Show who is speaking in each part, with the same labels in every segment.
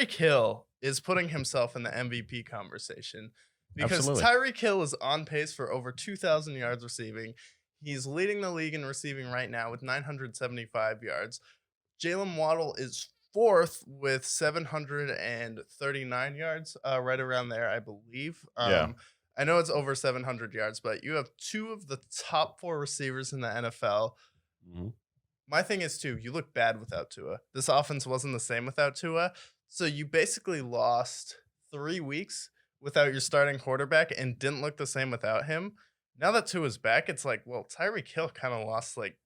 Speaker 1: Tyreek Hill is putting himself in the MVP conversation because
Speaker 2: Absolutely.
Speaker 1: Tyreek Hill is on pace for over 2,000 yards receiving. He's leading the league in receiving right now with 975 yards. Jalen Waddle is fourth with 739 yards, right around there, I believe.
Speaker 2: Yeah.
Speaker 1: I know it's over 700 yards, but you have two of the top four receivers in the NFL.
Speaker 2: Mhm.
Speaker 1: My thing is too, you look bad without Tua. This offense wasn't the same without Tua. So you basically lost 3 weeks without your starting quarterback and didn't look the same without him. Now that Tua's back, it's like, well, Tyreek Hill kind of lost like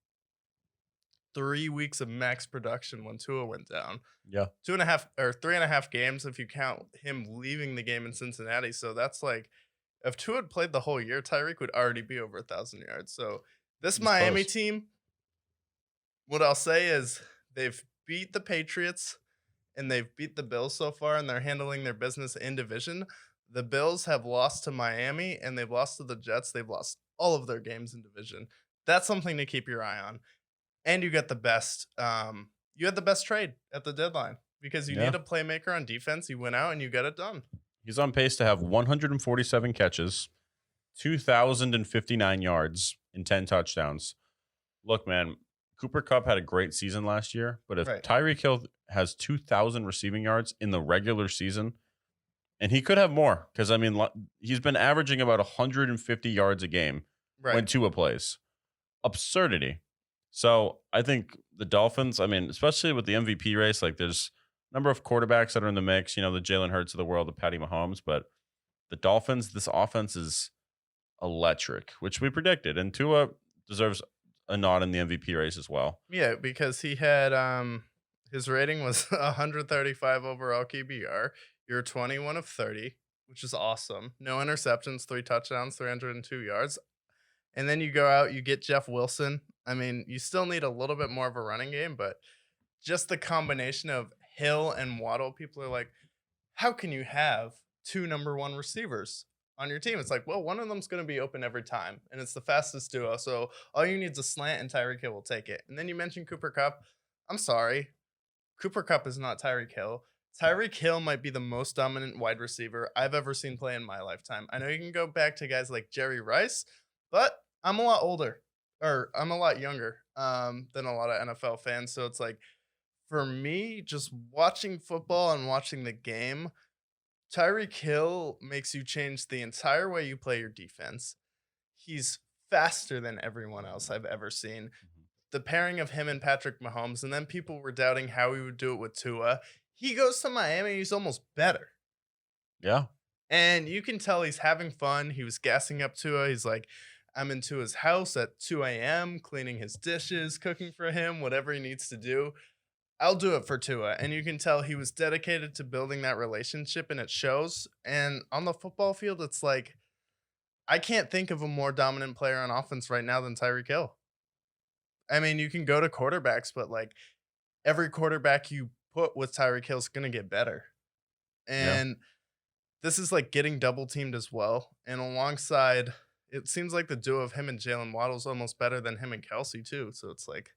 Speaker 1: 3 weeks of max production when Tua went down.
Speaker 2: Yeah.
Speaker 1: 2.5 or 3.5 games if you count him leaving the game in Cincinnati. So that's like if Tua had played the whole year, Tyreek would already be over 1,000 yards. So this
Speaker 2: He's
Speaker 1: Miami
Speaker 2: close.
Speaker 1: team, what I'll say is they've beat the Patriots and they've beat the Bills so far, and they're handling their business in division. The Bills have lost to Miami and they've lost to the Jets. They've lost all of their games in division. That's something to keep your eye on. And you get the best. You had the best trade at the deadline because you
Speaker 2: Yeah.
Speaker 1: need a playmaker on defense. You went out and you got it done.
Speaker 2: He's on pace to have 147 catches, 2,059 yards, and 10 touchdowns. Look, man, Cooper Kupp had a great season last year, but if
Speaker 1: Right.
Speaker 2: Tyreek Hill has 2,000 receiving yards in the regular season, and he could have more, because, I mean, he's been averaging about 150 yards a game when
Speaker 1: Right.
Speaker 2: Tua plays. Absurdity. So I think the Dolphins, I mean, especially with the MVP race, like there's a number of quarterbacks that are in the mix, the Jalen Hurts of the world, the Patty Mahomes, but the Dolphins, this offense is electric, which we predicted. And Tua deserves a nod in the MVP race as well.
Speaker 1: Yeah, because he had his rating was 135 overall QBR. You're 21 of 30, which is awesome. No interceptions, 3 touchdowns, 302 yards. And then you go out, you get Jeff Wilson. I mean, you still need a little bit more of a running game, but just the combination of Hill and Waddle, people are like, how can you have two number one receivers on your team? It's like, well, one of them's going to be open every time, and it's the fastest duo. So all you need is a slant, and Tyreek Hill will take it. And then you mentioned Cooper Cup. I'm sorry. Cooper Cup is not Tyreek Hill. Tyreek Hill might be the most dominant wide receiver I've ever seen play in my lifetime. I know you can go back to guys like Jerry Rice, but I'm a lot older, or I'm a lot younger than a lot of NFL fans. So it's like, for me, just watching football and watching the game, Tyreek Hill makes you change the entire way you play your defense. He's faster than everyone else I've ever seen.
Speaker 2: Mhm.
Speaker 1: The pairing of him and Patrick Mahomes, and then people were doubting how he would do it with Tua. He goes to Miami, he's almost better.
Speaker 2: Yeah.
Speaker 1: And you can tell he's having fun. He was gassing up Tua. He's like, I'm into his house at 2 a.m., cleaning his dishes, cooking for him, whatever he needs to do. I'll do it for Tua. And you can tell he was dedicated to building that relationship, and it shows. And on the football field, it's like, I can't think of a more dominant player on offense right now than Tyreek Hill. I mean, you can go to quarterbacks, but like every quarterback you put with Tyreek Hill is going to get better.
Speaker 2: Yeah.
Speaker 1: And this is like getting double teamed as well. And alongside, it seems like the duo of him and Jalen Waddle is almost better than him and Kelsey, too. So it's like,